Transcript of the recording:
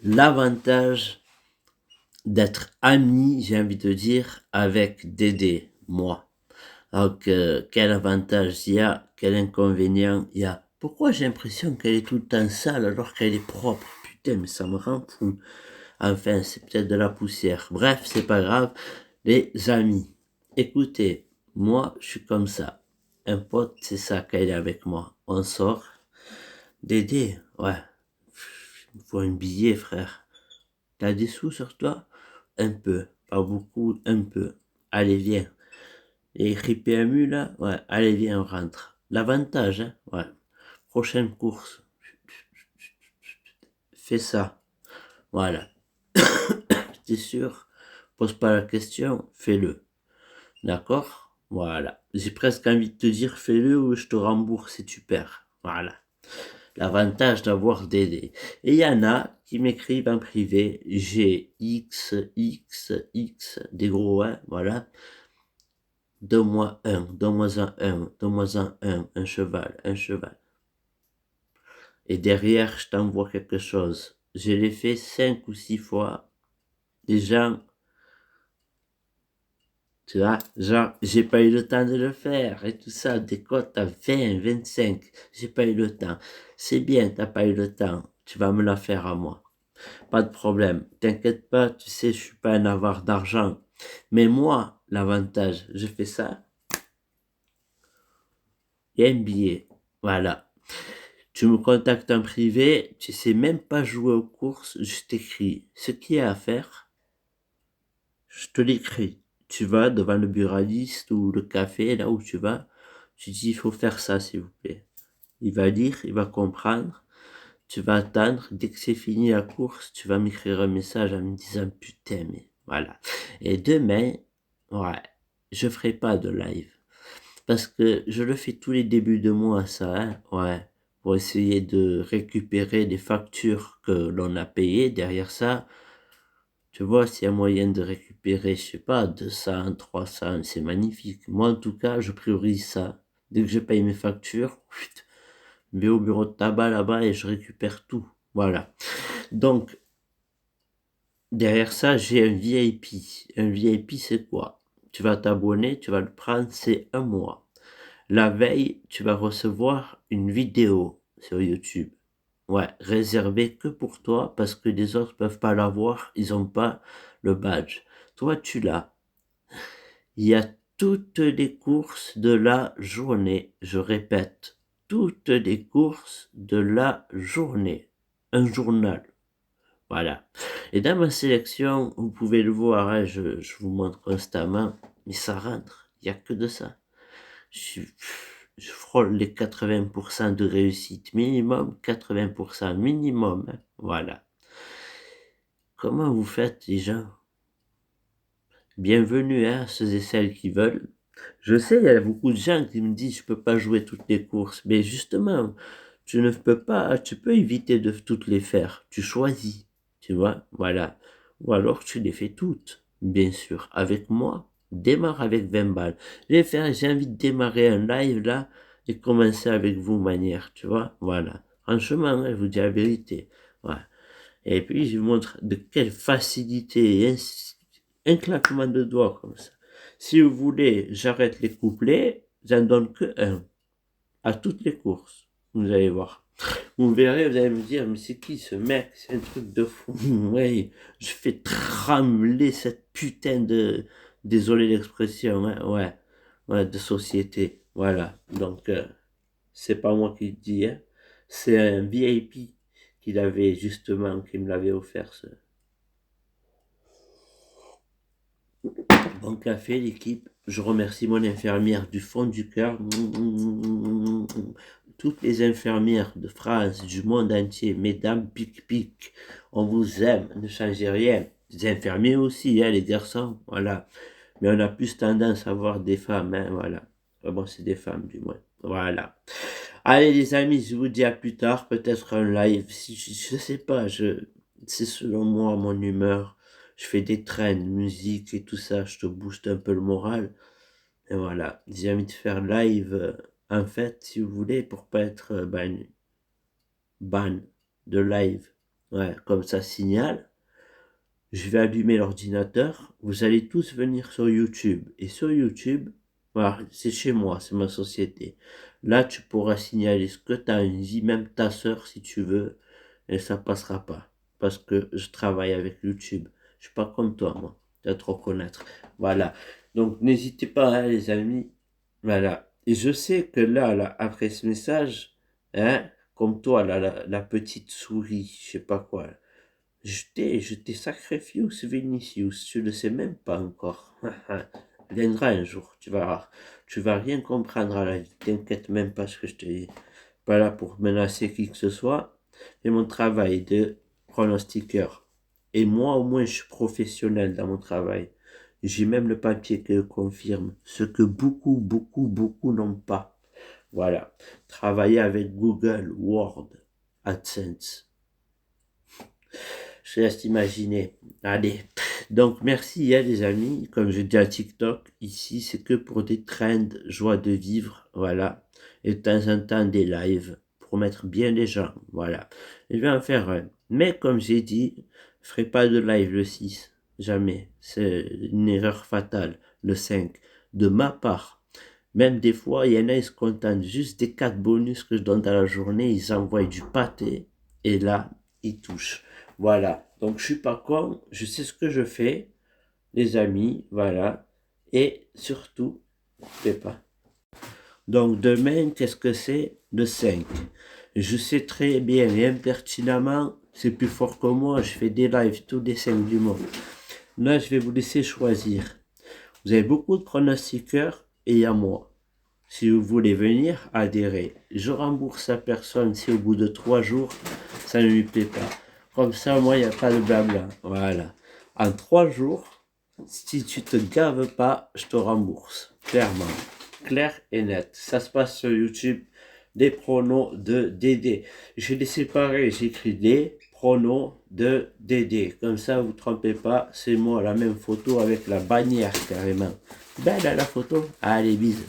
l'avantage d'être ami, j'ai envie de dire, avec Dédé, moi. Donc, quel avantage il y a, quel inconvénient il y a. Pourquoi j'ai l'impression qu'elle est tout le temps sale alors qu'elle est propre? Putain, mais ça me rend fou. Enfin, c'est peut-être de la poussière. Bref, c'est pas grave. Les amis, écoutez, moi, je suis comme ça. Un pote, c'est ça quand il est avec moi. On sort. Dédé, ouais. Il me faut un billet, frère. T'as des sous sur toi? Un peu. Pas beaucoup, un peu. Allez, viens. Les RIPMU, là? Ouais, allez, viens, on rentre. L'avantage, hein? Ouais. Prochaine course. Fais ça. Voilà. T'es sûr? Pose pas la question, fais-le. D'accord? Voilà. J'ai presque envie de te dire fais-le ou je te rembourse si tu perds. Voilà. L'avantage d'avoir Dédé. Et il y en a qui m'écrivent en privé GXXX, des gros 1, voilà. Donne-moi un cheval, un cheval. Et derrière, je t'envoie quelque chose. Je l'ai fait 5 ou 6 fois. Les gens, tu vois, genre, j'ai pas eu le temps de le faire et tout ça. Des cotes à 20, 25. J'ai pas eu le temps. C'est bien, t'as pas eu le temps. Tu vas me la faire à moi. Pas de problème. T'inquiète pas, tu sais, je suis pas un avare d'argent. Mais moi, l'avantage, je fais ça. Il y a un billet. Voilà. Tu me contactes en privé, tu sais même pas jouer aux courses, je t'écris. Ce qu'il y a à faire, je te l'écris. Tu vas devant le buraliste ou le café, là où tu vas, tu dis, il faut faire ça, s'il vous plaît. Il va lire, il va comprendre. Tu vas attendre, dès que c'est fini la course, tu vas m'écrire un message en me disant, putain, mais voilà. Et demain, ouais, je ferai pas de live. Parce que je le fais tous les débuts de mois, ça, hein, ouais, pour essayer de récupérer les factures que l'on a payées. Derrière ça, tu vois, s'il y a moyen de récupérer, je sais pas, 200, 300, c'est magnifique. Moi, en tout cas, je priorise ça. Dès que je paye mes factures, je vais au bureau de tabac là-bas et je récupère tout. Voilà. Donc, derrière ça, j'ai un VIP. Un VIP, c'est quoi? Tu vas t'abonner, tu vas le prendre, c'est un mois. La veille, tu vas recevoir une vidéo sur YouTube. Ouais, réservée que pour toi parce que les autres peuvent pas l'avoir, ils ont pas le badge. Toi, tu l'as. Il y a toutes les courses de la journée. Je répète, toutes les courses de la journée. Un journal. Voilà. Et dans ma sélection, vous pouvez le voir, hein, je vous montre constamment, mais ça rentre. Il n'y a que de ça. Je, je frôle les 80% de réussite. Minimum 80% minimum, hein. Voilà. Comment vous faites, les gens? Bienvenue, hein, ceux et celles qui veulent. Je sais, il y a beaucoup de gens qui me disent, je peux pas jouer toutes les courses. Mais justement, tu ne peux pas, tu peux éviter de toutes les faire. Tu choisis, tu vois, voilà. Ou alors tu les fais toutes, bien sûr. Avec moi, démarre avec 20 balles. J'ai envie de démarrer un live là et commencer avec vous manière, tu vois, voilà. Franchement, hein, je vous dis la vérité. Voilà. Et puis, je vous montre de quelle facilité, un claquement de doigts comme ça. Si vous voulez, j'arrête les couplets, j'en donne que un à toutes les courses. Vous allez voir. Vous verrez, vous allez me dire, mais c'est qui ce mec? C'est un truc de fou. Ouais, je fais trembler cette putain de, désolé l'expression, hein, ouais, ouais, de société. Voilà. Donc, c'est pas moi qui le dis, hein. C'est un VIP qui l'avait justement, qui me l'avait offert ce, bon café, l'équipe. Je remercie mon infirmière du fond du cœur. Toutes les infirmières de France, du monde entier, mesdames, pic-pic, on vous aime, ne changez rien. Les infirmiers aussi, hein, les garçons, voilà. Mais on a plus tendance à voir des femmes, hein, voilà. Bon, c'est des femmes, du moins. Voilà. Allez, les amis, je vous dis à plus tard, peut-être un live. Je sais pas, c'est selon moi mon humeur. Je fais des trains, musique et tout ça, je te booste un peu le moral. Et voilà, j'ai envie de faire live, en fait, si vous voulez, pour pas être ban de live. Ouais, comme ça signale. Je vais allumer l'ordinateur. Vous allez tous venir sur YouTube. Et sur YouTube, voilà, c'est chez moi, c'est ma société. Là, tu pourras signaler ce que tu as envie, même ta sœur si tu veux, et ça passera pas. Parce que je travaille avec YouTube. Je suis pas comme toi, moi. Tu dois te reconnaître. Voilà. Donc, n'hésitez pas, hein, les amis. Voilà. Et je sais que là, après ce message, hein, comme toi, là, la petite souris, je sais pas quoi, je t'ai sacrifié, Vinicius, tu le sais même pas encore. Viendra un jour, tu verras. Tu vas rien comprendre à la vie, t'inquiète même pas ce que je te dis. Pas là pour menacer qui que ce soit. C'est mon travail de pronostiqueur. Et moi, au moins, je suis professionnel dans mon travail. J'ai même le papier qui le confirme, ce que beaucoup, beaucoup, beaucoup n'ont pas. Voilà. Travailler avec Google, Word, AdSense. Je laisse imaginer. Allez. Donc, merci, hein, les amis. Comme je dis à TikTok, ici, c'est que pour des trends, joie de vivre. Voilà. Et de temps en temps, des lives pour mettre bien les gens. Voilà. Je vais en faire un. Mais, comme j'ai dit, je ferai pas de live le 6. Jamais. C'est une erreur fatale. Le 5. De ma part. Même des fois, il y en a, ils se contentent juste des 4 bonus que je donne dans la journée. Ils envoient du pâté. Et là, ils touchent. Voilà. Donc, je suis pas con. Je sais ce que je fais, les amis. Voilà. Et surtout, fais pas. Donc, demain, qu'est-ce que c'est? Le 5. Je sais très bien et impertinemment, c'est plus fort que moi. Je fais des lives tous les 5 du mois. Là, je vais vous laisser choisir. Vous avez beaucoup de pronostiqueurs et il y a moi. Si vous voulez venir, adhérer. Je rembourse la personne si au bout de 3 jours, ça ne lui plaît pas. Comme ça, moi, il n'y a pas de blabla. Voilà. En 3 jours, si tu te gaves pas, je te rembourse. Clairement. Clair et net. Ça se passe sur YouTube. Des pronos de Dédé. Je les séparer. J'écris des pronos de Dédé. Comme ça, vous ne trompez pas. C'est moi, la même photo avec la bannière carrément. Belle à la photo. Allez, bisous.